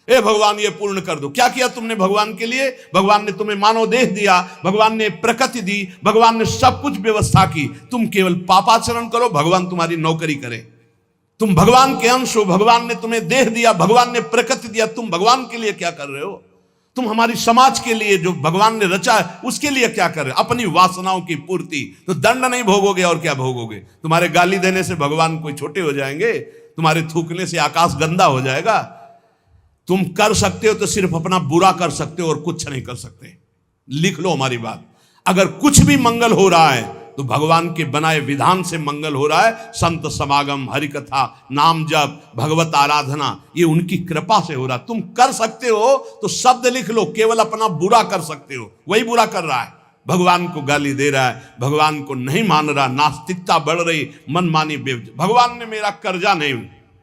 ए भगवान ये पूर्ण कर दो। क्या किया तुमने भगवान के लिए? भगवान ने तुम्हें मानव देह दिया, भगवान ने प्रकृति दी, भगवान ने सब कुछ व्यवस्था की। तुम केवल पापाचरण करो, भगवान तुम्हारी नौकरी करे। तुम भगवान के अंश हो, भगवान ने तुम्हें देह दिया, भगवान ने प्रकृति दिया, तुम भगवान के लिए क्या कर रहे हो? तुम हमारी समाज के लिए जो भगवान ने रचा है उसके लिए क्या कर रहे हो? अपनी वासनाओं की पूर्ति। तो दंड नहीं भोगोगे और क्या भोगोगे? तुम्हारे गाली देने से भगवान कोई छोटे हो जाएंगे? तुम्हारे थूकने से आकाश गंदा हो जाएगा? तुम कर सकते हो तो सिर्फ अपना बुरा कर सकते हो और कुछ नहीं कर सकते। लिख लो हमारी बात। अगर कुछ भी मंगल हो रहा है तो भगवान के बनाए विधान से मंगल हो रहा है। संत समागम, हरि कथा, नाम जप, भगवत आराधना, ये उनकी कृपा से हो रहा है। तुम कर सकते हो तो शब्द लिख लो, केवल अपना बुरा कर सकते हो, वही बुरा कर रहा है। भगवान को गाली दे रहा है, भगवान को नहीं मान रहा, नास्तिकता बढ़ रही, मनमानी भगवान ने मेरा कर्जा नहीं।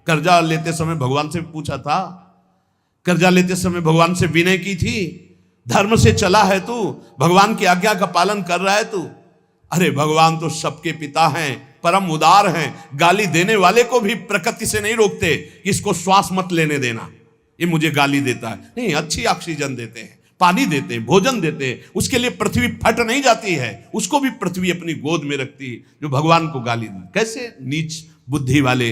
कर्जा लेते समय भगवान से पूछा था? कर्जा लेते समय भगवान से विनय की थी? धर्म से चला है तू? भगवान की आज्ञा का पालन कर रहा है तू? अरे भगवान तो सबके पिता हैं, परम उदार हैं। गाली देने वाले को भी प्रकृति से नहीं रोकते कि इसको श्वास मत लेने देना, ये मुझे गाली देता है। नहीं, अच्छी ऑक्सीजन देते हैं, पानी देते हैं, भोजन देते हैं, उसके लिए पृथ्वी फट नहीं जाती है, उसको भी पृथ्वी अपनी गोद में रखती है। जो भगवान को गाली दे, कैसे नीच बुद्धि वाले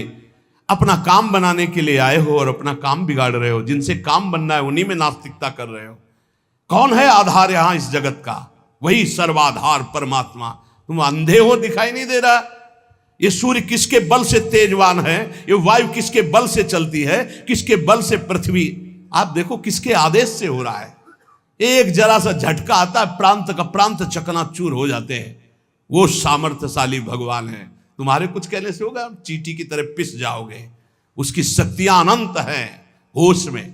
अपना काम बनाने के लिए आए हो और अपना काम बिगाड़ रहे हो। जिनसे काम बनना है उन्हीं में नास्तिकता कर रहे हो। कौन है आधार यहां इस जगत का? वही सर्वाधार परमात्मा। तुम अंधे हो, दिखाई नहीं दे रहा? ये सूर्य किसके बल से तेजवान है? ये वायु किसके बल से चलती है? किसके बल से पृथ्वी? आप देखो किसके आदेश से हो रहा है। एक जरा सा झटका आता है, प्रांत का प्रांत चकनाचूर हो जाते हैं। वो सामर्थ्यशाली भगवान है। तुम्हारे कुछ कहने से होगा? चींटी की तरह पिस जाओगे। उसकी शक्तियां अनंत हैं। होश में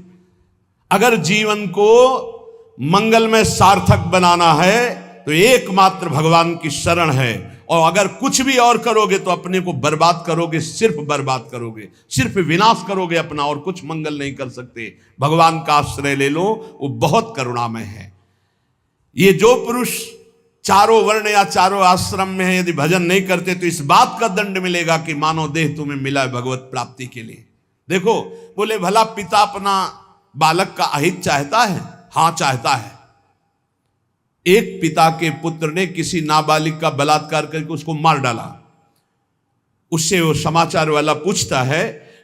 अगर जीवन को मंगलमय सार्थक बनाना है तो एकमात्र भगवान की शरण है। और अगर कुछ भी और करोगे तो अपने को बर्बाद करोगे, सिर्फ बर्बाद करोगे, सिर्फ विनाश करोगे अपना, और कुछ मंगल नहीं कर सकते। भगवान का आश्रय ले लो, वो बहुत करुणामय है। ये जो पुरुष चारों वर्ण या चारों आश्रम में है, यदि भजन नहीं करते तो इस बात का दंड मिलेगा कि मानव देह तुम्हें मिला है भगवत प्राप्ति के लिए। देखो, बोले भला पिता अपना बालक का अहित चाहता है? हां, चाहता है। एक पिता के पुत्र ने किसी नाबालिग का बलात्कार करके उसको मार डाला। उससे वो समाचार वाला पूछता है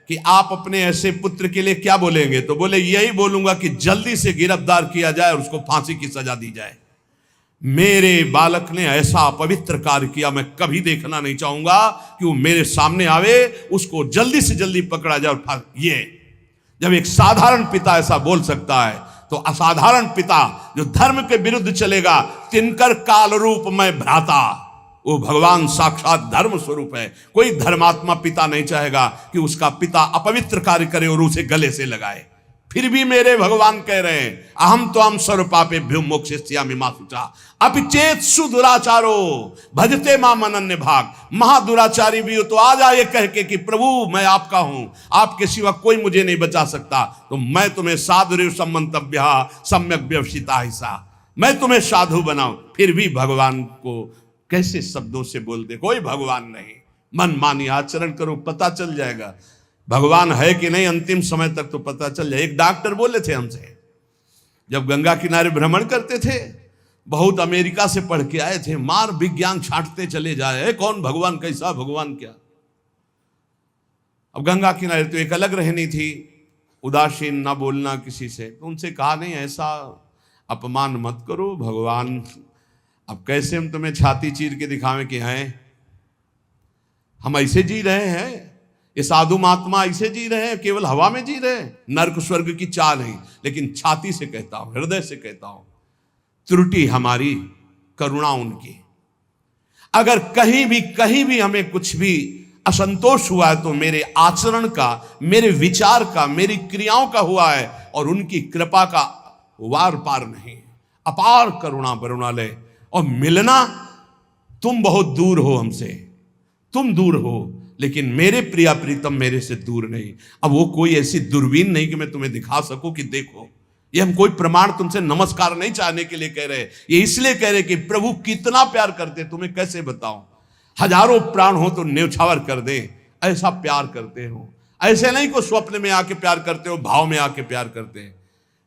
कि आप अपने ऐसे पुत्र के लिए क्या बोलेंगे? तो बोले यही बोलूंगा कि जल्दी से गिरफ्तार किया जाए और उसको फांसी की सजा दी जाए। मेरे बालक ने ऐसा अपवित्र कार्य किया, मैं कभी देखना नहीं चाहूंगा कि वो मेरे सामने आवे, उसको जल्दी से जल्दी पकड़ा जाए। और ये जब एक साधारण पिता ऐसा बोल सकता है तो असाधारण पिता जो धर्म के विरुद्ध चलेगा, तिनकर काल रूप में भ्राता, वो भगवान साक्षात धर्म स्वरूप है। कोई धर्मात्मा पिता नहीं चाहेगा कि उसका पिता अपवित्र कार्य करे और उसे गले से लगाए। फिर भी मेरे भगवान कह रहे हैं, अहम तो हम सर्वपापेभ्यो मोक्षयिष्यामि मा शुचा अपिचेत सुदुराचारो भजते माम अनन्य भाग। महादुराचारी भी हो तो आ जाए कह के कि प्रभु मैं आपका हूं, आपके सिवा कोई मुझे नहीं बचा सकता, तो मैं तुम्हें साधु सम्मंतव्य सम्यक व्यवसिता हिस्सा, मैं तुम्हें साधु बनाऊं। फिर भी भगवान को कैसे शब्दों से बोलते, कोई भगवान नहीं। मन मानी आचरण करो, पता चल जाएगा भगवान है कि नहीं। अंतिम समय तक तो पता चल जाए। एक डॉक्टर बोले थे हमसे, जब गंगा किनारे भ्रमण करते थे, बहुत अमेरिका से पढ़ के आए थे, मार विज्ञान छांटते चले जाए, कौन भगवान, कैसा भगवान, क्या। अब गंगा किनारे तो एक अलग रहनी थी, उदासीन, ना बोलना किसी से। तो उनसे कहा नहीं, ऐसा अपमान मत करो, भगवान अब कैसे हम तुम्हें छाती चीर के दिखावें कि हैं हम ऐसे जी रहे हैं, ये साधु महात्मा ऐसे जी रहे हैं, केवल हवा में जी रहे हैं, नर्क स्वर्ग की चाह नहीं। लेकिन छाती से कहता हूं, हृदय से कहता हूं, त्रुटि हमारी, करुणा उनकी। अगर कहीं भी हमें कुछ भी असंतोष हुआ है तो मेरे आचरण का, मेरे विचार का, मेरी क्रियाओं का हुआ है, और उनकी कृपा का वार पार नहीं। अपार करुणा बरुणालय। और मिलना, तुम बहुत दूर हो हमसे, तुम दूर हो, लेकिन मेरे प्रिया प्रीतम मेरे से दूर नहीं। अब वो कोई ऐसी दूरबीन नहीं कि मैं तुम्हें दिखा सकूं कि देखो। ये हम कोई प्रमाण तुमसे नमस्कार नहीं चाहने के लिए कह रहे, ये इसलिए कह रहे कि प्रभु कितना प्यार करते, तुम्हें कैसे बताऊं। हजारों प्राण हो तो न्यौछावर कर दे, ऐसा प्यार करते हो, ऐसे नहीं को स्वप्न में आके प्यार करते हो, भाव में आके प्यार करते हैं।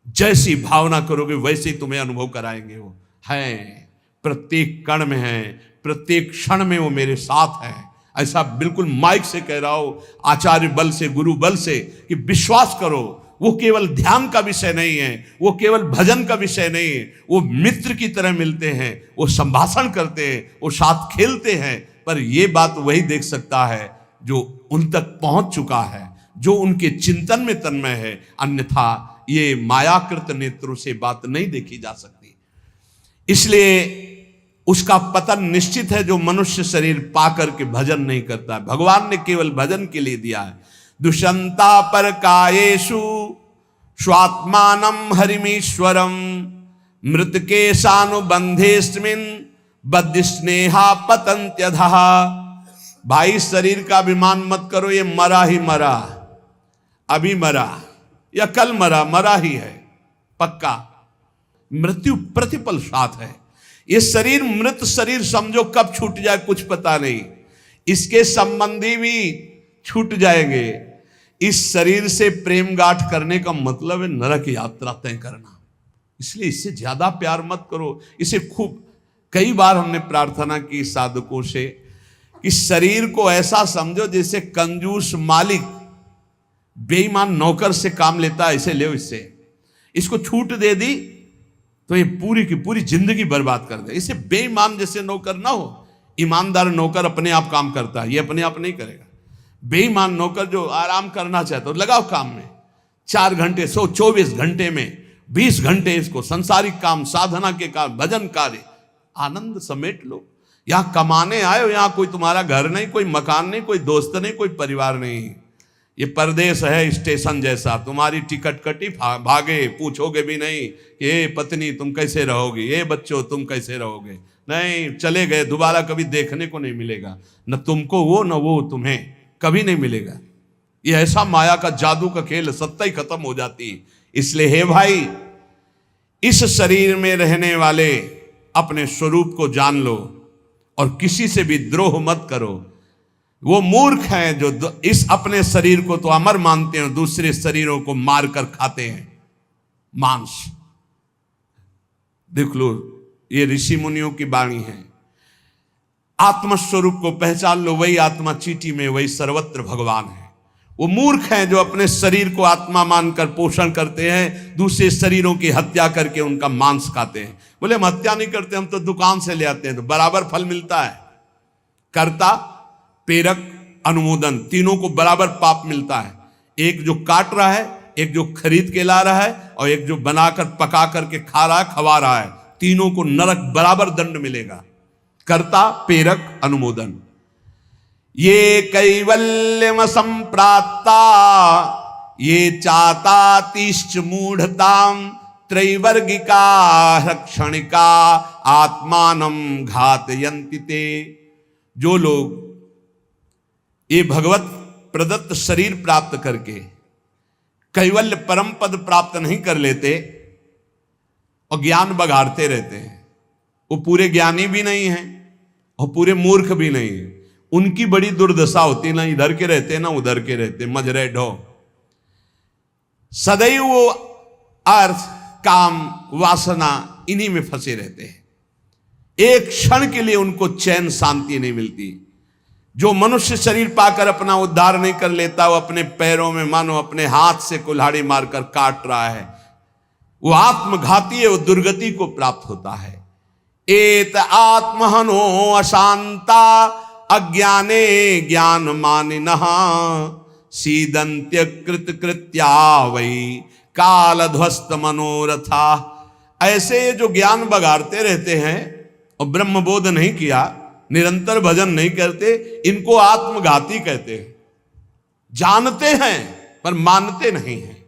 जैसी भावना करोगे वैसे ही तुम्हें अनुभव कराएंगे। वो हैं, प्रत्येक कण में है, प्रत्येक क्षण में वो मेरे साथ है। ऐसा बिल्कुल माइक से कह रहा हो, आचार्य बल से, गुरु बल से, कि विश्वास करो वो केवल ध्यान का विषय नहीं है, वो केवल भजन का विषय नहीं है। वो मित्र की तरह मिलते हैं, वो संभाषण करते हैं, वो साथ खेलते हैं। पर ये बात वही देख सकता है जो उन तक पहुंच चुका है, जो उनके चिंतन में तन्मय है। अन्यथा ये मायाकृत नेत्रों से बात नहीं देखी जा सकती। इसलिए उसका पतन निश्चित है जो मनुष्य शरीर पाकर के भजन नहीं करता है। भगवान ने केवल भजन के लिए दिया है। दुष्यंता पर कायेषु स्वात्मानम हरिमीश्वरम मृतके सानुबंधेस्मिन बद्ध स्नेहा पतंत्यधः। भाई शरीर का अभिमान मत करो, ये मरा ही मरा, अभी मरा या कल मरा, मरा ही है पक्का। मृत्यु प्रतिपल साथ है। ये शरीर मृत शरीर समझो, कब छूट जाए कुछ पता नहीं। इसके संबंधी भी छूट जाएंगे। इस शरीर से प्रेम गांठ करने का मतलब है नरक यात्रा तय करना। इसलिए इससे ज्यादा प्यार मत करो। इसे खूब कई बार हमने प्रार्थना की साधकों से कि शरीर को ऐसा समझो जैसे कंजूस मालिक बेईमान नौकर से काम लेता है, ऐसे ले इससे। इसको छूट दे दी तो ये पूरी की पूरी जिंदगी बर्बाद कर दे। इसे बेईमान जैसे नौकर ना हो। ईमानदार नौकर अपने आप काम करता है, ये अपने आप नहीं करेगा। बेईमान नौकर जो आराम करना चाहता है, लगाओ काम में 4 घंटे, 124 घंटे में 20 घंटे इसको संसारिक काम, साधना के काम, भजन कार्य, आनंद समेट लो। यहां कमाने आए हो, यहां कोई तुम्हारा घर नहीं, कोई मकान नहीं, कोई दोस्त नहीं, कोई परिवार नहीं। ये परदेश है स्टेशन जैसा। तुम्हारी टिकट कटी, भागे, पूछोगे भी नहीं कि ये पत्नी तुम कैसे रहोगे, ये बच्चों तुम कैसे रहोगे। नहीं, चले गए, दोबारा कभी देखने को नहीं मिलेगा। न तुमको वो, न वो तुम्हें, कभी नहीं मिलेगा। ये ऐसा माया का जादू का खेल, सत्ता ही खत्म हो जाती है। इसलिए हे भाई, इस शरीर में रहने वाले अपने स्वरूप को जान लो और किसी से भी द्रोह मत करो। वो मूर्ख हैं जो इस अपने शरीर को तो अमर मानते हैं, दूसरे शरीरों को मारकर खाते हैं मांस। देख लो, ये ऋषि मुनियों की वाणी है। आत्मस्वरूप को पहचान लो, वही आत्मा चीटी में, वही सर्वत्र भगवान है। वो मूर्ख हैं जो अपने शरीर को आत्मा मानकर पोषण करते हैं, दूसरे शरीरों की हत्या करके उनका मांस खाते हैं। बोले हम हत्या नहीं करते, हम तो दुकान से ले आते हैं, तो बराबर फल मिलता है। कर्ता, प्रेरक, अनुमोदन, तीनों को बराबर पाप मिलता है। एक जो काट रहा है, एक जो खरीद के ला रहा है, और एक जो बनाकर पका करके खा रहा है, खवा रहा है। तीनों को नरक बराबर दंड मिलेगा। कर्ता, प्रेरक, अनुमोदन। ये कैवल्यम संप्राप्ता ये चातातिश्च मूढ़ताम त्रैवर्गिका क्षणिका आत्मानम घातयन्ति ते। जो लोग ये भगवत प्रदत्त शरीर प्राप्त करके कैवल्य परम पद प्राप्त नहीं कर लेते और ज्ञान बघाड़ते रहते हैं, वो पूरे ज्ञानी भी नहीं हैं और पूरे मूर्ख भी नहीं है। उनकी बड़ी दुर्दशा होती, ना इधर के रहते ना उधर के रहते, मजरे ढो। सदैव वो अर्थ, काम, वासना इन्हीं में फंसे रहते हैं। एक क्षण के लिए उनको चैन, शांति नहीं मिलती। जो मनुष्य शरीर पाकर अपना उद्धार नहीं कर लेता, वो अपने पैरों में मानो अपने हाथ से कुल्हाड़ी मारकर काट रहा है। वो आत्मघाती है, वो दुर्गति को प्राप्त होता है। एत आत्महनो अशांता अज्ञाने ज्ञान मानिनः सीदंत्य कृत कृत्या वही काल ध्वस्त मनोरथा। ऐसे जो ज्ञान बगाड़ते रहते हैं और ब्रह्मबोध नहीं किया, निरंतर भजन नहीं करते, इनको आत्मघाती कहते हैं। जानते हैं पर मानते नहीं हैं।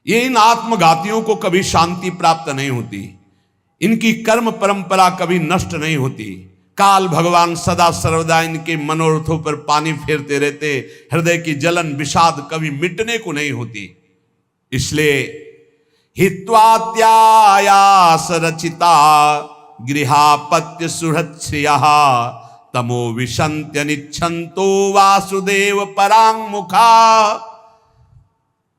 ये इन आत्मघातियों को कभी शांति प्राप्त नहीं होती, इनकी कर्म परंपरा कभी नष्ट नहीं होती। काल भगवान सदा सर्वदा इनके मनोरथों पर पानी फेरते रहते, हृदय की जलन विषाद कभी मिटने को नहीं होती। इसलिए हित्वात्यायास रचिता गृहापत्य सुहृत्श्रियः तमो विशन्त्यनिच्छन्तो वासुदेव परांग मुखा।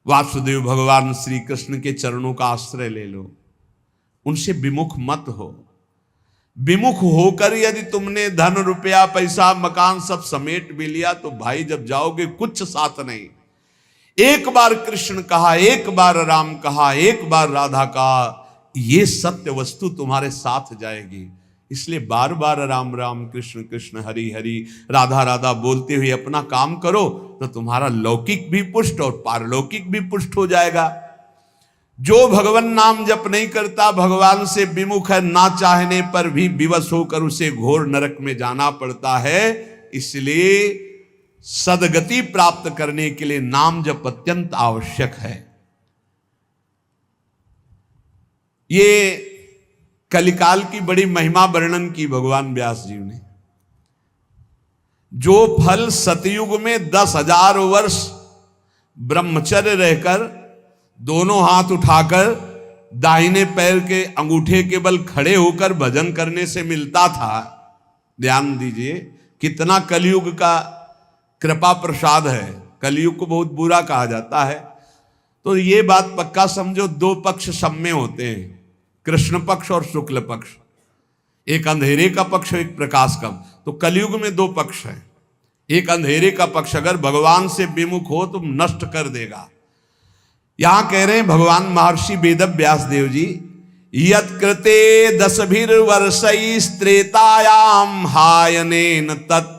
वासुदेव भगवान श्री कृष्ण के चरणों का आश्रय ले लो, उनसे विमुख मत हो। विमुख होकर यदि तुमने धन रुपया पैसा मकान सब समेट भी लिया तो भाई जब जाओगे कुछ साथ नहीं। एक बार कृष्ण कहा, एक बार राम कहा, एक बार राधा कहा, ये सत्य वस्तु तुम्हारे साथ जाएगी। इसलिए बार बार राम राम कृष्ण कृष्ण हरि हरि राधा राधा बोलते हुए अपना काम करो तो तुम्हारा लौकिक भी पुष्ट और पारलौकिक भी पुष्ट हो जाएगा। जो भगवान नाम जप नहीं करता, भगवान से विमुख है, ना चाहने पर भी विवश होकर उसे घोर नरक में जाना पड़ता है। इसलिए सदगति प्राप्त करने के लिए नाम जप अत्यंत आवश्यक है। ये कलिकाल की बड़ी महिमा वर्णन की भगवान व्यास जी ने। जो फल सतयुग में 10,000 वर्ष ब्रह्मचर्य रहकर दोनों हाथ उठाकर दाहिने पैर के अंगूठे के बल खड़े होकर भजन करने से मिलता था, ध्यान दीजिए कितना कलयुग का कृपा प्रसाद है। कलयुग को बहुत बुरा कहा जाता है, तो ये बात पक्का समझो, दो पक्ष सब में होते हैं, कृष्ण पक्ष और शुक्ल पक्ष, एक अंधेरे का पक्ष एक प्रकाश का। तो कलयुग में दो पक्ष है। एक अंधेरे का पक्ष अगर भगवान से विमुख हो तो नष्ट कर देगा। यहां कह रहे हैं भगवान महर्षि वेद व्यास देव जी, यत् कृते 10 वर्षैस्त्रेतायाम हायनेन तत्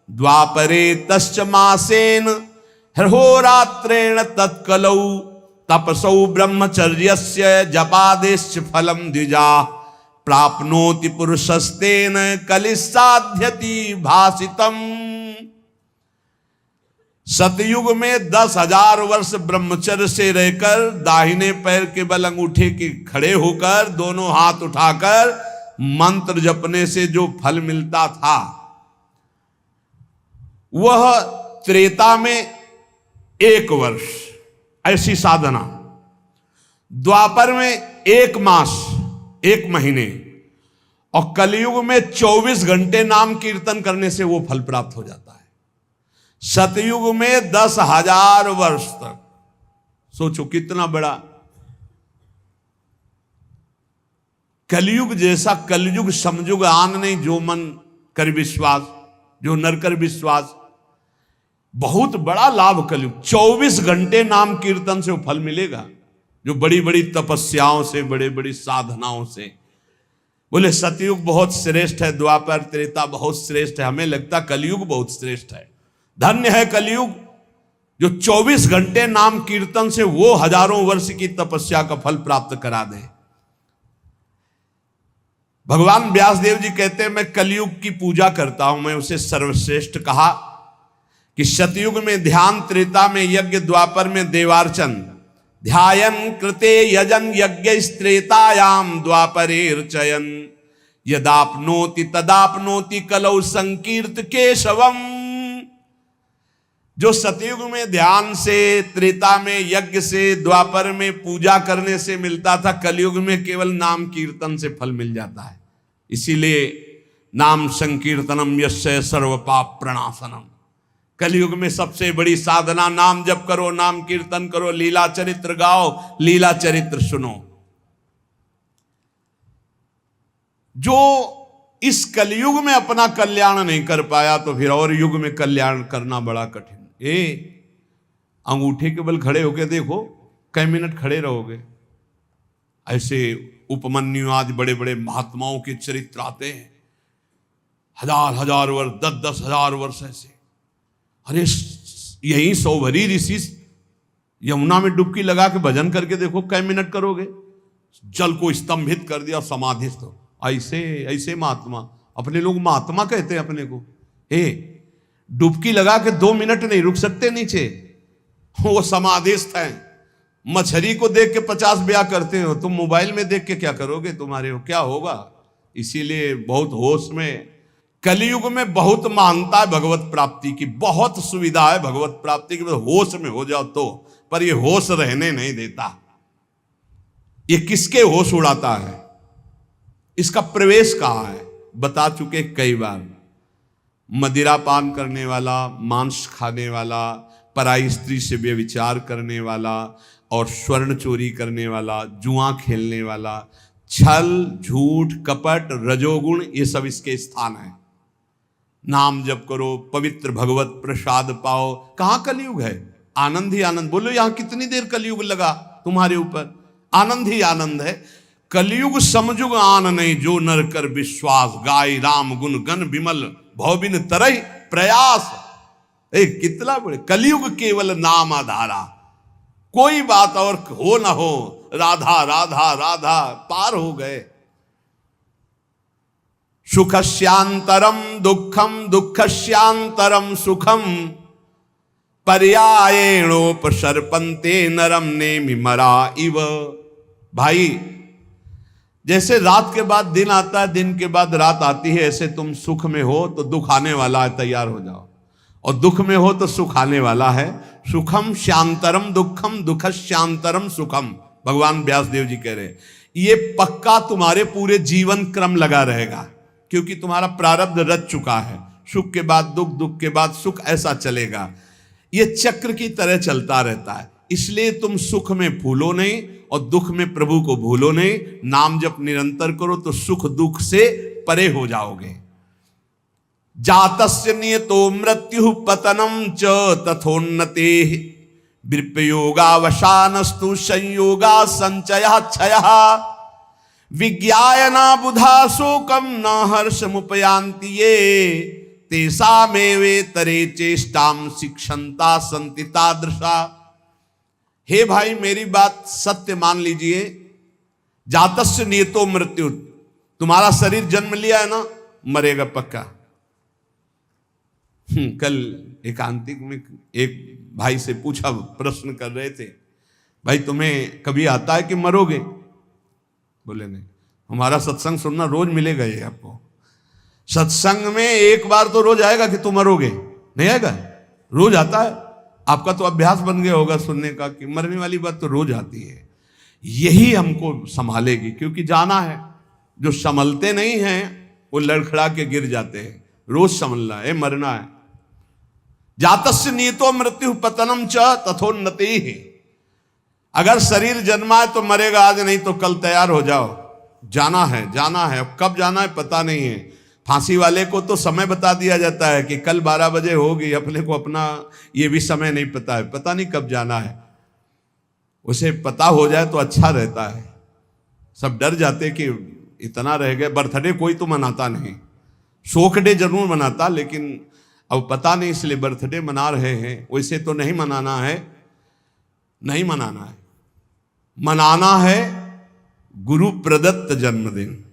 द्वापरे तश्च मासेन हरहोरात्रेण तत्कलौ तपसौ ब्रह्मचर्यस्य जपादेश्च फलम द्विजा प्राप्नोति पुरुषस्तेन कलिसाध्यति भासितम। सतयुग में 10,000 वर्ष ब्रह्मचर्य से रहकर दाहिने पैर के बल अंगूठे के खड़े होकर दोनों हाथ उठाकर मंत्र जपने से जो फल मिलता था वह त्रेता में 1 वर्ष ऐसी साधना, द्वापर में 1 मास 1 महीने, और कलयुग में 24 घंटे नाम कीर्तन करने से वो फल प्राप्त हो जाता है। सतयुग में 10,000 वर्ष तक, सोचो कितना बड़ा। कलयुग जैसा कलयुग समयुग आन नहीं, जो मन कर विश्वास, जो नर कर विश्वास। बहुत बड़ा लाभ कलयुग, 24 घंटे नाम कीर्तन से वो फल मिलेगा, जो बड़ी बड़ी तपस्याओं से, बड़े बड़ी साधनाओं से। बोले सतयुग बहुत श्रेष्ठ है, द्वापर त्रेता बहुत श्रेष्ठ है, हमें लगता कलयुग बहुत श्रेष्ठ है। धन्य है कलयुग जो 24 घंटे नाम कीर्तन से वो हजारों वर्ष की तपस्या का फल प्राप्त करा दे। भगवान व्यासदेव जी कहते हैं मैं कलयुग की पूजा करता हूं, मैं उसे सर्वश्रेष्ठ कहा कि सतयुग में ध्यान, त्रेता में यज्ञ, द्वापर में देवार्चन, ध्यायन कृते यजन यज्ञ त्रेतायाम द्वापरेर्चयन यदाप्नोति तदाप्नोति कलौ संकीर्त केशवम। जो सतयुग में ध्यान से, त्रेता में यज्ञ से, द्वापर में पूजा करने से मिलता था, कलयुग में केवल नाम कीर्तन से फल मिल जाता है। इसीलिए नाम संकीर्तनम यस्य सर्व पाप प्रणाशनम। कलयुग में सबसे बड़ी साधना नाम जप करो, नाम कीर्तन करो, लीला चरित्र गाओ, लीला चरित्र सुनो। जो इस कलयुग में अपना कल्याण नहीं कर पाया तो फिर और युग में कल्याण करना बड़ा कठिन। अंगूठे के बल खड़े होके देखो, कई मिनट खड़े रहोगे। ऐसे उपमन्यु आदि बड़े बड़े महात्माओं के चरित्र आते हैं, 1000 वर्ष, 10,000 वर्ष ऐसे। अरे यही सौभरी ऋषि यमुना में डुबकी लगा के भजन करके देखो, कई मिनट करोगे। जल को स्तंभित कर दिया, समाधिस्थ हो। ऐसे ऐसे महात्मा, अपने लोग महात्मा कहते हैं अपने को। डुबकी लगा के 2 मिनट नहीं रुक सकते नीचे, वो समाधिस्थ हैं। मछली को देख के 50 ब्याह करते हो, तुम मोबाइल में देख के क्या करोगे, तुम्हारे हो क्या होगा। इसीलिए बहुत होश में, कलयुग में बहुत महानता है भगवत प्राप्ति की, बहुत सुविधा है भगवत प्राप्ति की। होश में हो जाओ तो, पर ये होश रहने नहीं देता। ये किसके होश उड़ाता है, इसका प्रवेश कहां है, बता चुके कई बार। मदिरा पान करने वाला, मांस खाने वाला, पराई स्त्री से व्यभिचार करने वाला और स्वर्ण चोरी करने वाला, जुआ खेलने वाला, छल, झूठ, कपट, रजोगुण, ये सब इसके स्थान है। नाम जप करो, पवित्र भगवत प्रसाद पाओ। कहाँ कलयुग है? आनंद ही आनंद। बोलो यहां कितनी देर कलयुग लगा तुम्हारे ऊपर? आनंद ही आनंद है। कलयुग समझुग आन नहीं, जो नर कर विश्वास, गाय राम गुण गण विमल, भौबिन तरह प्रयास। कितना बड़े कलयुग केवल नाम आधारा, कोई बात और हो ना हो, राधा राधा राधा, पार हो गए। सुखस्यांतरम दुखम, दुखस्यांतरम सुखम, पर्यायेणोपसर्पन्ते नरम नेमि मरा इव। भाई जैसे रात के बाद दिन आता है, दिन के बाद रात आती है, ऐसे तुम सुख में हो तो दुख आने वाला है, तैयार हो जाओ। और दुख में हो तो सुख आने वाला है। सुखम शांतरम दुखम, दुख शांतरम सुखम, भगवान व्यासदेव जी कह रहे हैं। ये पक्का तुम्हारे पूरे जीवन क्रम लगा रहेगा, क्योंकि तुम्हारा प्रारब्ध रच चुका है। सुख के बाद दुख, दुख के बाद सुख, ऐसा चलेगा। ये चक्र की तरह चलता रहता है। इसलिए तुम सुख में फूलो नहीं और दुख में प्रभु को भूलो नहीं। नाम जप निरंतर करो तो सुख दुख से परे हो जाओगे। जातस्य नियतो मृत्यु पतनम च तथोन्नते, विप्रयोगावसानस्तु संयोगा संचयः क्षयः, विज्ञायना बुधा शोकम न हर्षमुपयान्ति ये, तेषामेवेतरे चेष्टाम शिक्षन्ता सन्ति तादृशा। हे भाई मेरी बात सत्य मान लीजिए। जातस्य नियतो मृत्यु, तुम्हारा शरीर जन्म लिया है ना, मरेगा पक्का। कल एकांतिक में एक भाई से पूछा, प्रश्न कर रहे थे, भाई तुम्हें कभी आता है कि मरोगे? बोले नहीं, हमारा सत्संग सुनना रोज मिलेगा ये आपको। सत्संग में एक बार तो रोज आएगा कि तुम मरोगे, नहीं आएगा? रोज आता है। आपका तो अभ्यास बन गया होगा सुनने का कि मरने वाली बात तो रोज आती है। यही हमको संभालेगी, क्योंकि जाना है। जो संभलते नहीं हैं वो लड़खड़ा के गिर जाते हैं। रोज संभलना है, मरना है। जातस्य नियतो मृत्यु पतनम च तथोन्नति। अगर शरीर जन्मा है तो मरेगा आज, नहीं तो कल तैयार हो जाओ। जाना है, जाना है। अब कब जाना है पता नहीं है। फांसी वाले को तो समय बता दिया जाता है कि कल 12 बजे होगी, अपने को अपना ये भी समय नहीं पता है, पता नहीं कब जाना है। उसे पता हो जाए तो अच्छा रहता है। सब डर जाते कि इतना रह गए। बर्थडे कोई तो मनाता नहीं, शोक डे जरूर मनाता, लेकिन अब पता नहीं इसलिए बर्थडे मना रहे हैं। वैसे तो नहीं मनाना है, नहीं मनाना है। मनाना है गुरु प्रदत्त जन्मदिन।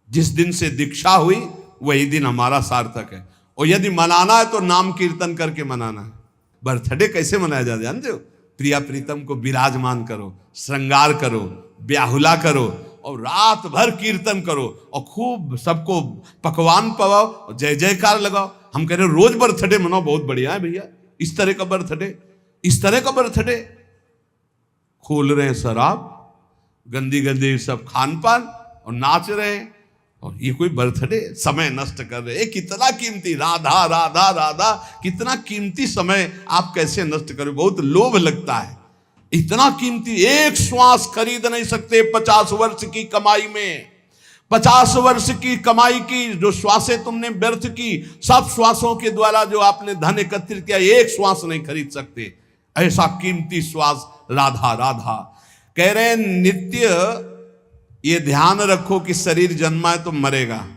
जिस दिन से दीक्षा हुई वही दिन हमारा सार्थक है। और यदि मनाना है तो नाम कीर्तन करके मनाना है। बर्थडे कैसे मनाया जाता है जानते हो? प्रिया प्रीतम को विराजमान करो, श्रृंगार करो, ब्याहुला करो और रात भर कीर्तन करो और खूब सबको पकवान पवाओ और जय जयकार लगाओ। हम कह रहे रोज बर्थडे मनाओ, बहुत बढ़िया है भैया। इस तरह का बर्थडे, इस तरह का बर्थडे। खोल रहे हैं शराब, गंदी गंदी सब खान पान और नाच रहे हैं, और ये कोई बर्थडे? समय नष्ट कर रहे हैं। कितना कीमती, राधा राधा राधा, कितना कीमती समय आप कैसे नष्ट करें? बहुत लोभ लगता है। इतना कीमती, एक श्वास खरीद नहीं सकते 50 वर्ष की कमाई में। 50 वर्ष की कमाई की जो श्वासें तुमने व्यर्थ की, सब श्वासों के द्वारा जो आपने धन एकत्रित किया, एक श्वास नहीं खरीद सकते। ऐसा कीमती श्वास राधा राधा। कह रहे हैं नित्य ये ध्यान रखो कि शरीर जन्मा है तो मरेगा।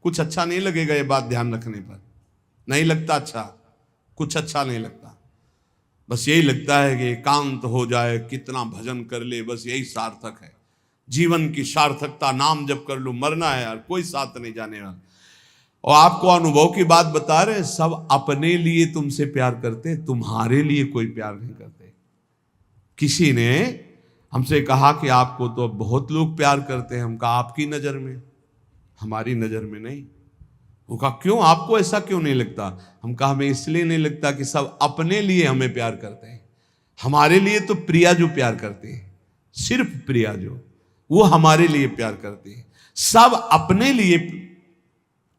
कुछ अच्छा नहीं लगेगा ये बात ध्यान रखने पर, नहीं लगता अच्छा, कुछ अच्छा नहीं लगता। बस यही लगता है कि एकांत हो जाए, कितना भजन कर ले, बस यही सार्थक है। जीवन की सार्थकता नाम जप कर लो। मरना है यार, कोई साथ नहीं जाने वाला। और आपको अनुभव की बात बता रहे, सब अपने लिए तुमसे प्यार करते, तुम्हारे लिए कोई प्यार नहीं करते। किसी ने हमसे कहा कि आपको तो बहुत लोग प्यार करते हैं। हम कहा आपकी नज़र में, हमारी नज़र में नहीं। वो कहा क्यों, आपको ऐसा क्यों नहीं लगता? हम कहा हमें इसलिए नहीं लगता कि सब अपने लिए हमें प्यार करते हैं। हमारे लिए तो प्रिया जो प्यार करते हैं, सिर्फ प्रिया जो, वो हमारे लिए प्यार करते हैं। सब अपने लिए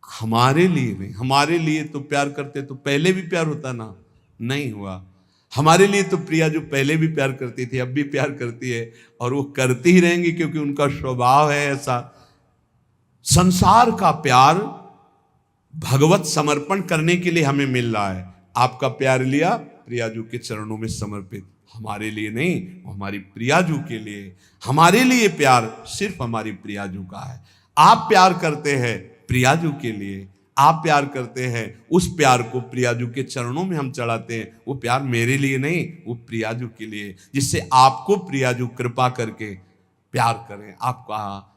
हमारे लिए नहीं, हमारे लिए तो प्यार करते तो पहले भी प्यार होता ना, नहीं हुआ। हमारे लिए तो प्रिया जो पहले भी प्यार करती थी अब भी प्यार करती है, और वो करती ही रहेंगी क्योंकि उनका स्वभाव है ऐसा। संसार का प्यार भगवत समर्पण करने के लिए हमें मिल रहा है। आपका प्यार लिया प्रियाजू के चरणों में समर्पित, हमारे लिए नहीं, हमारी प्रियाजू के लिए। हमारे लिए प्यार सिर्फ हमारी प्रियाजू का है। आप प्यार करते हैं प्रियाजू के लिए, आप प्यार करते हैं, उस प्यार को प्रियाजू के चरणों में हम चढ़ाते हैं। वो प्यार मेरे लिए नहीं, वो प्रियाजू के लिए, जिससे आपको प्रियाजू कृपा करके प्यार करें, आपका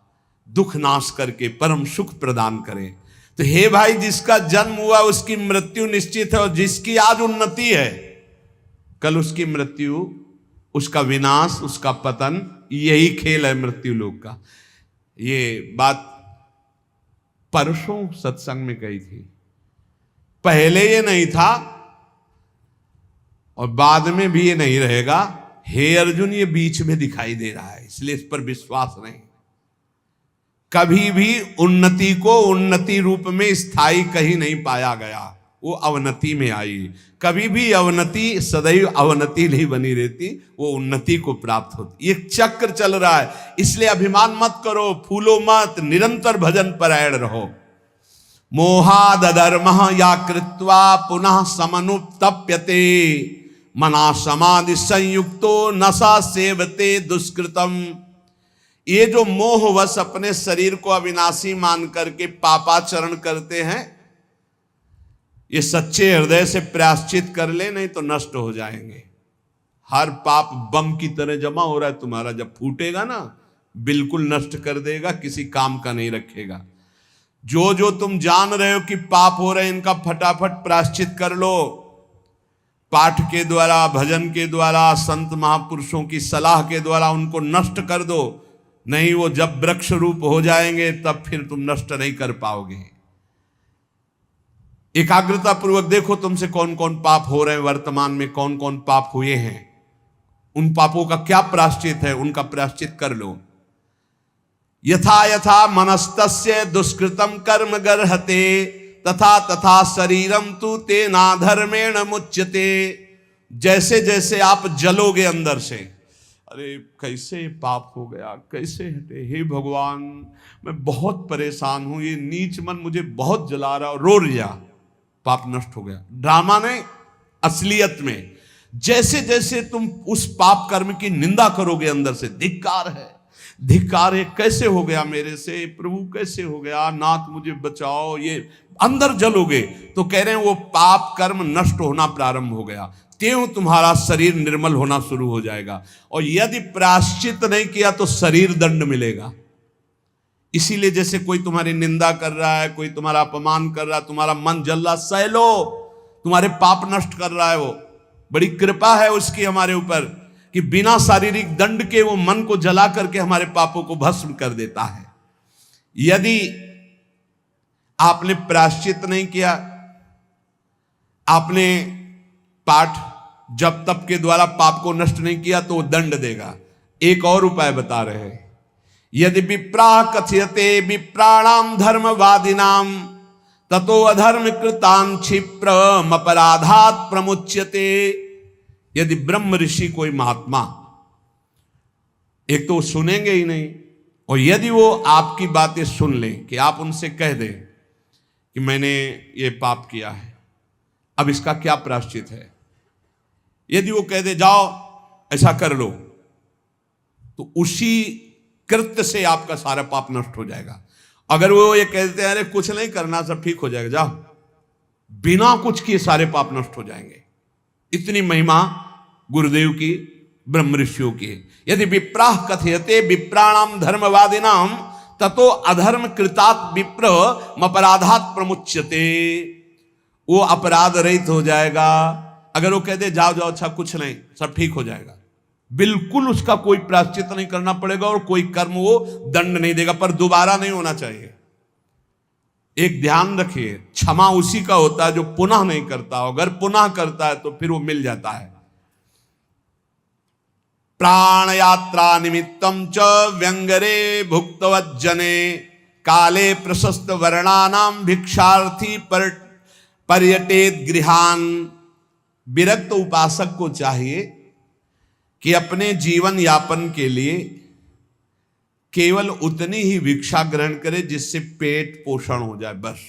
दुख नाश करके परम सुख प्रदान करें। तो हे भाई, जिसका जन्म हुआ उसकी मृत्यु निश्चित है, और जिसकी आज उन्नति है कल उसकी मृत्यु, उसका विनाश, उसका पतन, यही खेल है मृत्यु लोक का। ये बात परसों सत्संग में कही थी। पहले ये नहीं था और बाद में भी ये नहीं रहेगा। हे अर्जुन, ये बीच में दिखाई दे रहा है, इसलिए इस पर विश्वास नहीं। कभी भी उन्नति को उन्नति रूप में स्थायी कहीं नहीं पाया गया, वो अवनति में आई। कभी भी अवनति सदैव अवनति नहीं बनी रहती, वो उन्नति को प्राप्त होती। एक चक्र चल रहा है, इसलिए अभिमान मत करो, फूलो मत, निरंतर भजन परायण रहो। मोहादधर्म या कृत्वा पुनः समनुतप्यते, मना समाधि संयुक्तो नशा सेवते दुष्कृतम। ये जो मोहवश अपने शरीर को अविनाशी मान करके पापाचरण करते हैं, ये सच्चे हृदय से प्रायश्चित कर ले, नहीं तो नष्ट हो जाएंगे। हर पाप बम की तरह जमा हो रहा है तुम्हारा, जब फूटेगा ना बिल्कुल नष्ट कर देगा, किसी काम का नहीं रखेगा। जो जो तुम जान रहे हो कि पाप हो रहे हैं, इनका फटाफट प्रायश्चित कर लो, पाठ के द्वारा, भजन के द्वारा, संत महापुरुषों की सलाह के द्वारा उनको नष्ट कर दो। नहीं, वो जब वृक्ष रूप हो जाएंगे तब फिर तुम नष्ट नहीं कर पाओगे। एकाग्रता पूर्वक देखो तुमसे कौन कौन पाप हो रहे हैं, वर्तमान में कौन कौन पाप हुए हैं, उन पापों का क्या प्रायश्चित है, उनका प्रायश्चित कर लो। यथा यथा मनस्तस्य दुष्कृतम कर्म गर्हते, तथा तथा शरीरम तु तेना धर्मेण मुच्यते। जैसे जैसे आप जलोगे अंदर से, अरे कैसे पाप हो गया, कैसे हटे, हे भगवान मैं बहुत परेशान हूं, ये नीच मन मुझे बहुत जला रहा, रो लिया, पाप नष्ट हो गया। ड्रामा नहीं, असलियत में जैसे जैसे तुम उस पाप कर्म की निंदा करोगे अंदर से, धिक्कार है, धिक्कार है, कैसे हो गया मेरे से, प्रभु कैसे हो गया, नाथ मुझे बचाओ, ये अंदर जलोगे तो कह रहे हैं वो पाप कर्म नष्ट होना प्रारंभ हो गया। त्यों तुम्हारा शरीर निर्मल होना शुरू हो जाएगा। और यदि प्रायश्चित नहीं किया तो शरीर दंड मिलेगा। इसीलिए जैसे कोई तुम्हारी निंदा कर रहा है, कोई तुम्हारा अपमान कर रहा है, तुम्हारा मन जल रहा, सह लो, तुम्हारे पाप नष्ट कर रहा है वो, बड़ी कृपा है उसकी हमारे ऊपर कि बिना शारीरिक दंड के वो मन को जला करके हमारे पापों को भस्म कर देता है। यदि आपने प्रायश्चित नहीं किया, आपने पाठ जप तप के द्वारा पाप को नष्ट नहीं किया, तो वो दंड देगा। एक और उपाय बता रहे हैं, यदि विप्रा कथयते विप्राणाम धर्मवादिनाम ततो अधर्म कृतान क्षिप्रम अपराधात प्रमुच्यते। यदि ब्रह्म ऋषि कोई महात्मा, एक तो सुनेंगे ही नहीं, और यदि वो आपकी बातें सुन लें कि आप उनसे कह दें कि मैंने ये पाप किया है, अब इसका क्या प्रायश्चित है, यदि वो कह दे जाओ ऐसा कर लो, तो उसी कृत्य से आपका सारा पाप नष्ट हो जाएगा। अगर वो ये कहते हैं अरे कुछ नहीं करना, सब ठीक हो जाएगा, जाओ, बिना कुछ किए सारे पाप नष्ट हो जाएंगे। इतनी महिमा गुरुदेव की, ब्रह्म ऋषियों की। यदि विप्राह कथयते विप्राणाम धर्मवादिनाम ततो अधर्म कृतात विप्र अपराधात प्रमुच्यते। वो अपराध रहित हो जाएगा। अगर वो कहते जाओ जाओ, अच्छा कुछ नहीं, सब ठीक हो जाएगा, बिल्कुल उसका कोई प्रायश्चित नहीं करना पड़ेगा और कोई कर्म वो दंड नहीं देगा, पर दोबारा नहीं होना चाहिए। एक ध्यान रखिए, क्षमा उसी का होता है जो पुनः नहीं करता, अगर पुनः करता है तो फिर वो मिल जाता है। प्राण यात्रा निमित्तम च व्यंगरे भुक्तवज्जने काले प्रशस्त वर्णानाम भिक्षार्थी पर्यटेत गृहान। विरक्त उपासक को चाहिए कि अपने जीवन यापन के लिए केवल उतनी ही भिक्षा ग्रहण करे जिससे पेट पोषण हो जाए, बस।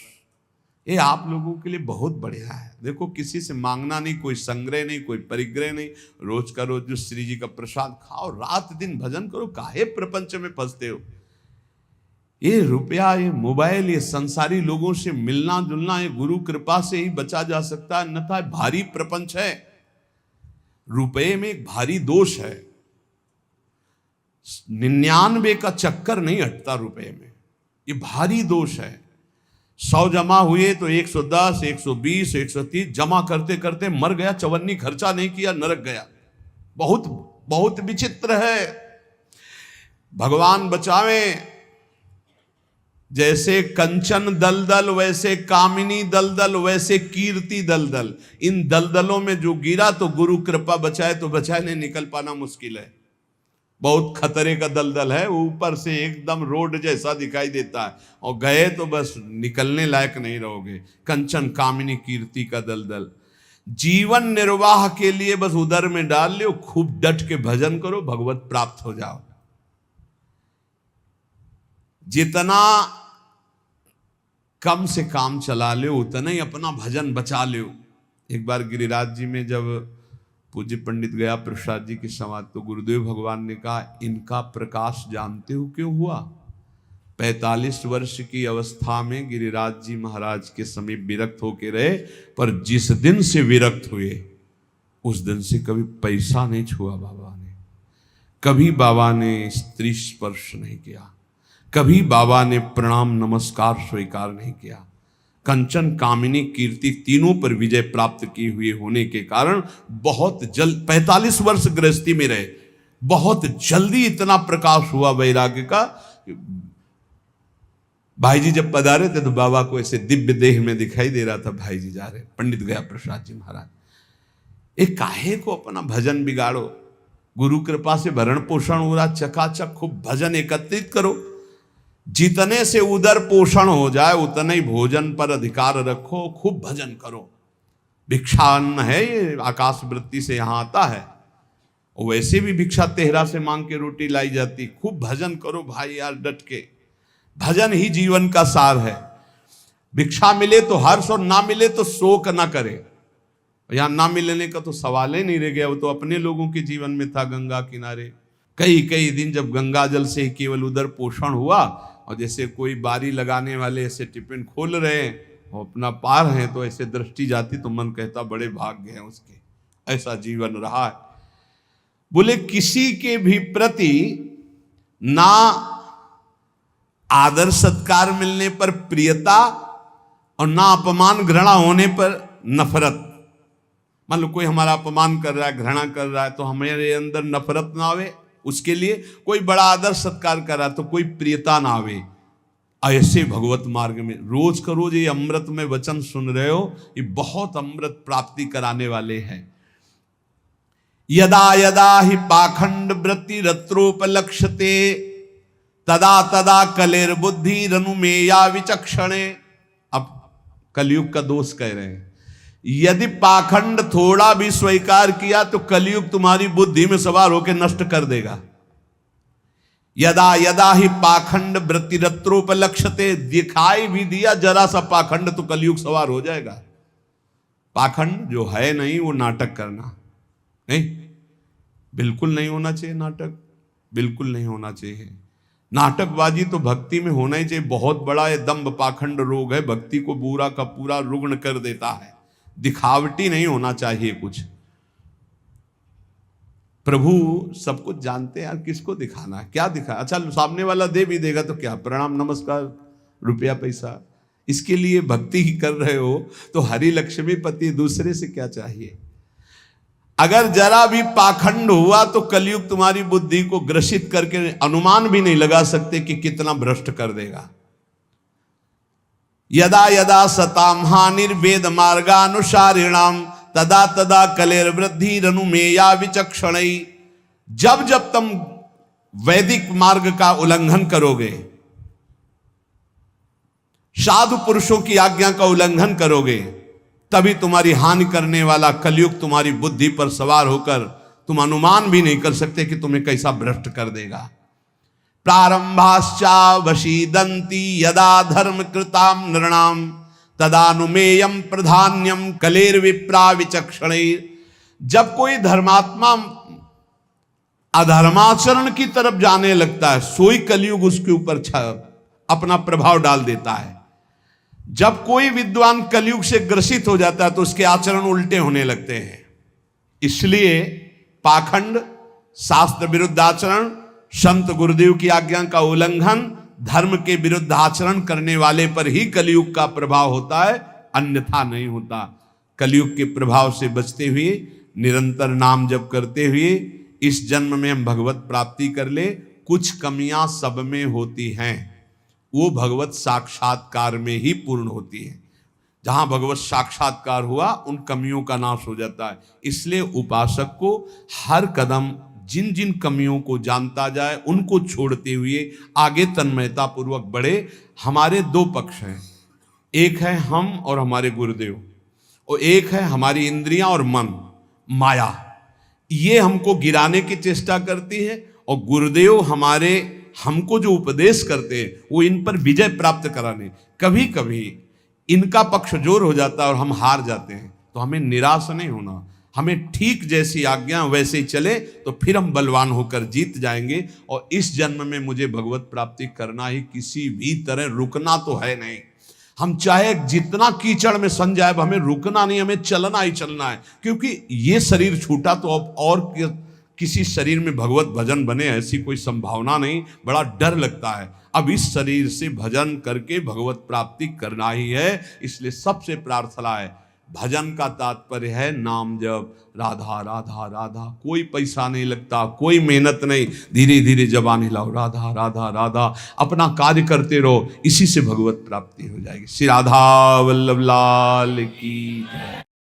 ये आप लोगों के लिए बहुत बढ़िया है। देखो, किसी से मांगना नहीं, कोई संग्रह नहीं, कोई परिग्रह नहीं। रोज का रोज जो श्री जी का प्रसाद खाओ, रात दिन भजन करो। काहे प्रपंच में फंसते हो? ये रुपया, ये मोबाइल, ये संसारी लोगों से मिलना जुलना, ये गुरु कृपा से ही बचा जा सकता है, अन्यथा भारी प्रपंच है। रुपये में एक भारी दोष है, 99 का चक्कर नहीं हटता रुपये में, ये भारी दोष है। 100 जमा हुए तो 110, 120, 130 जमा करते करते मर गया, चवन्नी खर्चा नहीं किया, नरक गया। बहुत बहुत विचित्र है। भगवान बचावे। जैसे कंचन दलदल, वैसे कामिनी दलदल, वैसे कीर्ति दलदल। इन दलदलों में जो गिरा तो गुरु कृपा बचाए, तो बचाए, नहीं निकल पाना मुश्किल है। बहुत खतरे का दलदल है, ऊपर से एकदम रोड जैसा दिखाई देता है, और गए तो बस निकलने लायक नहीं रहोगे। कंचन कामिनी कीर्ति का दलदल। जीवन निर्वाह के लिए बस उदर में डाल लो, खूब डट के भजन करो, भगवत प्राप्त हो जाओ। जितना कम से काम चला लो, उतना ही अपना भजन बचा लो। एक बार गिरिराज जी में जब पूज्य पंडित गया प्रसाद जी की समाधि, तो गुरुदेव भगवान ने कहा, इनका प्रकाश जानते हो क्यों हुआ? 45 वर्ष की अवस्था में गिरिराज जी महाराज के समीप विरक्त होके रहे, पर जिस दिन से विरक्त हुए उस दिन से कभी पैसा नहीं छुआ बाबा ने, कभी बाबा ने स्त्री स्पर्श नहीं किया, कभी बाबा ने प्रणाम नमस्कार स्वीकार नहीं किया। कंचन कामिनी कीर्ति तीनों पर विजय प्राप्त की हुए होने के कारण बहुत जल्द 45 वर्ष गृहस्थी में रहे, बहुत जल्दी इतना प्रकाश हुआ वैराग्य का। भाई जी जब पधारे थे तो बाबा को ऐसे दिव्य देह में दिखाई दे रहा था, भाई जी जा रहे, पंडित गया प्रसाद जी महाराज। एक काहे को अपना भजन बिगाड़ो? गुरु कृपा से भरण पोषण हो रहा, चकाचक खूब भजन एकत्रित करो। जितने से उदर पोषण हो जाए उतने ही भोजन पर अधिकार रखो, खूब भजन करो। भिक्षान्न है ये, आकाश वृत्ति से यहां आता है, और वैसे भी भिक्षा तेहरा से मांग के रोटी लाई जाती। खूब भजन करो भाई यार, डट के। भजन ही जीवन का सार है। भिक्षा मिले तो हर्ष, और ना मिले तो शोक ना करे। यहां ना मिलने का तो सवाल ही नहीं रह गया, वो तो अपने लोगों के जीवन में था। गंगा किनारे कई कई दिन जब गंगा जल से केवल उदर पोषण हुआ, और जैसे कोई बारी लगाने वाले ऐसे टिफिन खोल रहे हैं और अपना पार हैं, तो ऐसे दृष्टि जाती तो मन कहता बड़े भाग्य हैं उसके। ऐसा जीवन रहा है। बोले किसी के भी प्रति ना आदर सत्कार मिलने पर प्रियता, और ना अपमान घृणा होने पर नफरत। मान लो कोई हमारा अपमान कर रहा है, घृणा कर रहा है, तो हमारे अंदर नफरत ना आवे उसके लिए। कोई बड़ा आदर सत्कार कर रहा है तो कोई प्रियता ना आवे। ऐसे भगवत मार्ग में रोज का रोज ये अमृत में वचन सुन रहे हो, ये बहुत अमृत प्राप्ति कराने वाले हैं। यदा यदा ही पाखंड वृत्ति रत्रोपलक्ष्यते, तदा तदा कलेर्बुद्धि रनुमेया विचक्षणे। अब कलयुग का दोष कह रहे हैं। यदि पाखंड थोड़ा भी स्वीकार किया तो कलयुग तुम्हारी बुद्धि में सवार होकर नष्ट कर देगा। यदा यदा ही पाखंड वृत्ति रत्रोपलक्ष्यते, दिखाई भी दिया जरा सा पाखंड तो कलयुग सवार हो जाएगा। पाखंड जो है नहीं वो नाटक करना नहीं, बिल्कुल नहीं होना चाहिए। नाटक बिल्कुल नहीं होना चाहिए। नाटकबाजी तो भक्ति में होना ही चाहिए। बहुत बड़ा ये दंभ पाखंड रोग है, भक्ति को पूरा का पूरा रुग्ण कर देता है। दिखावटी नहीं होना चाहिए कुछ। प्रभु सब कुछ जानते हैं यार, किसको दिखाना है, क्या दिखा। अच्छा सामने वाला दे भी देगा तो क्या, प्रणाम नमस्कार रुपया पैसा, इसके लिए भक्ति ही कर रहे हो तो हरि लक्ष्मी पति, दूसरे से क्या चाहिए। अगर जरा भी पाखंड हुआ तो कलयुग तुम्हारी बुद्धि को ग्रसित करके अनुमान भी नहीं लगा सकते कि कितना भ्रष्ट कर देगा। यदा यदा सताम हानिर्वेद मार्गानुसारिणाम तदा तदा कलेर्वृद्धि रनुमेया विचक्षणई। जब जब तुम वैदिक मार्ग का उल्लंघन करोगे, साधु पुरुषों की आज्ञा का उल्लंघन करोगे तभी तुम्हारी हानि करने वाला कलयुग तुम्हारी बुद्धि पर सवार होकर तुम अनुमान भी नहीं कर सकते कि तुम्हें कैसा भ्रष्ट कर देगा। प्रारंभाश्चा वशीदंती यदा धर्म कृताम नृणाम तदानुमेयम प्रधान्यम कलेर विप्रा विचक्षणे। जब कोई धर्मात्मा अधर्माचरण की तरफ जाने लगता है, सोई कलयुग उसके ऊपर अपना प्रभाव डाल देता है। जब कोई विद्वान कलयुग से ग्रसित हो जाता है तो उसके आचरण उल्टे होने लगते हैं। इसलिए पाखंड, शास्त्र विरुद्ध आचरण, संत गुरुदेव की आज्ञा का उल्लंघन, धर्म के विरुद्ध आचरण करने वाले पर ही कलयुग का प्रभाव होता है, अन्यथा नहीं होता। कलयुग के प्रभाव से बचते हुए निरंतर नाम जप करते हुए इस जन्म में हम भगवत प्राप्ति कर ले। कुछ कमियां सब में होती हैं, वो भगवत साक्षात्कार में ही पूर्ण होती है। जहां भगवत साक्षात्कार हुआ उन कमियों का नाश हो जाता है। इसलिए उपासक को हर कदम जिन जिन कमियों को जानता जाए उनको छोड़ते हुए आगे तन्मयता पूर्वक बढ़े। हमारे दो पक्ष हैं, एक है हम और हमारे गुरुदेव, और एक है हमारी इंद्रियां और मन, माया। ये हमको गिराने की चेष्टा करती है, और गुरुदेव हमको जो उपदेश करते हैं वो इन पर विजय प्राप्त कराने। कभी कभी इनका पक्ष जोर हो जाता है और हम हार जाते हैं, तो हमें निराश नहीं होना। हमें ठीक जैसी आज्ञा वैसे ही चले तो फिर हम बलवान होकर जीत जाएंगे। और इस जन्म में मुझे भगवत प्राप्ति करना ही, किसी भी तरह रुकना तो है नहीं। हम चाहे जितना कीचड़ में सन जाए, हमें रुकना नहीं, हमें चलना ही चलना है। क्योंकि ये शरीर छूटा तो अब और किसी शरीर में भगवत भजन बने ऐसी कोई संभावना नहीं। बड़ा डर लगता है। अब इस शरीर से भजन करके भगवत प्राप्ति करना ही है। इसलिए सबसे प्रार्थना है, भजन का तात्पर्य है नाम जप, राधा राधा राधा। कोई पैसा नहीं लगता, कोई मेहनत नहीं, धीरे धीरे जबान हिलाओ, राधा राधा राधा, अपना कार्य करते रहो। इसी से भगवत प्राप्ति हो जाएगी। श्री राधा वल्लभ लाल की जय।